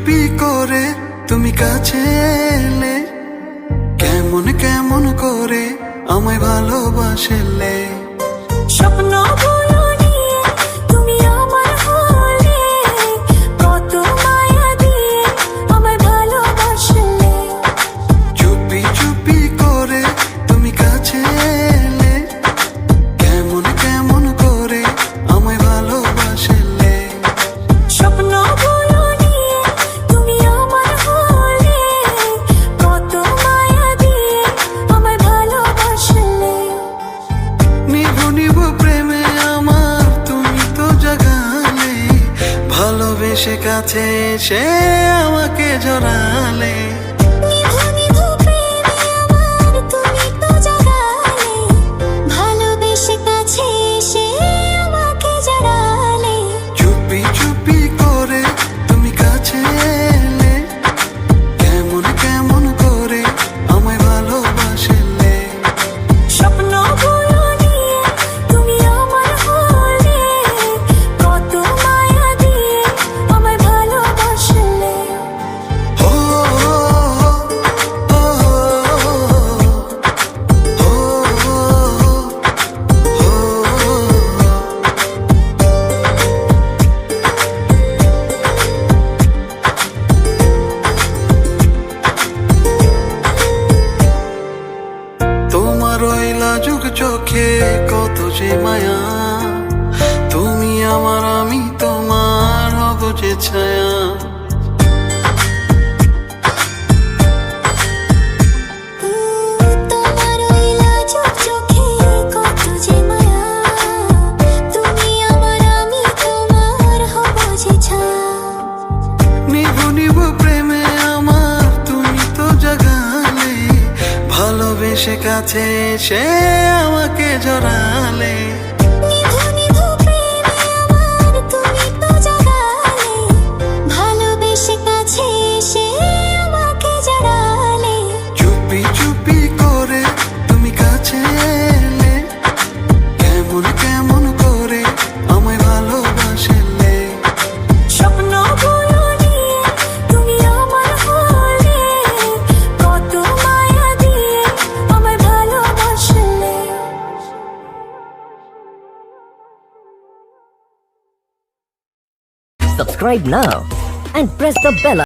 চুপি করে তুমি কাছে এলে, কেমন কেমন করে আমায় ভালোবাসলে। স্বপ্নগুলো নিয়ে তুমি আমার হলে, কত মায়া দিয়ে আমায় ভালোবাসলে। চুপি চুপি করে তুমি কাছে এলে, কেমন কেমন করে আমায় ভালোবাসলে। স্বপ্নগুলো নিয়ে তুমি আমার হলে, কত মায়া দিয়ে আমায় ভালোবাসলে। নিভু নিভু প্রেমে আমার তুমি তো জাগালে, ভালোবেসে কাছে এসে আমাকে জড়ালে। নিভু নিভু প্রেমে আমার তুমি তো জাগালে, ভালোবেসে কাছে এসে আমাকে জড়ালে। চুপি চুপি করে তুমি কাছে এলে, কেমন কেমন করে আমায় ভালোবাসলে। স্বপ্নগুলো নিয়ে তুমি আমার হলে, কত মায়া দিয়ে আমায় ভালোবাসলে। ও ও ও তোমার ওই লাজুক চোখে কত যে মায়া, তুমি আমার আমি তোমার হব যে ছায়া। তোমার ওই লাজুক চোখে কত যে মায়া, তুমি আমার আমি তোমার হব যে ছায়া। নিভু নিভু প্রেমে আমার তুমি তো জাগালে, ভালোবেসে কাছে এসে আমাকে জড়ালে। নিভু নিভু প্রেমে আমার তুমি তো জাগালে, ভালোবেসে কাছে এসে আমাকে জড়ালে। চুপি চুপি করে তুমি কাছে এলে, কেমন কেমন করে আমায় ভালোবাসলে। স্বপ্নগুলো নিয়ে তুমি আমার হলে, কত মায়া দিয়ে আমায় ভালোবাসলে। Subscribe now and press the bell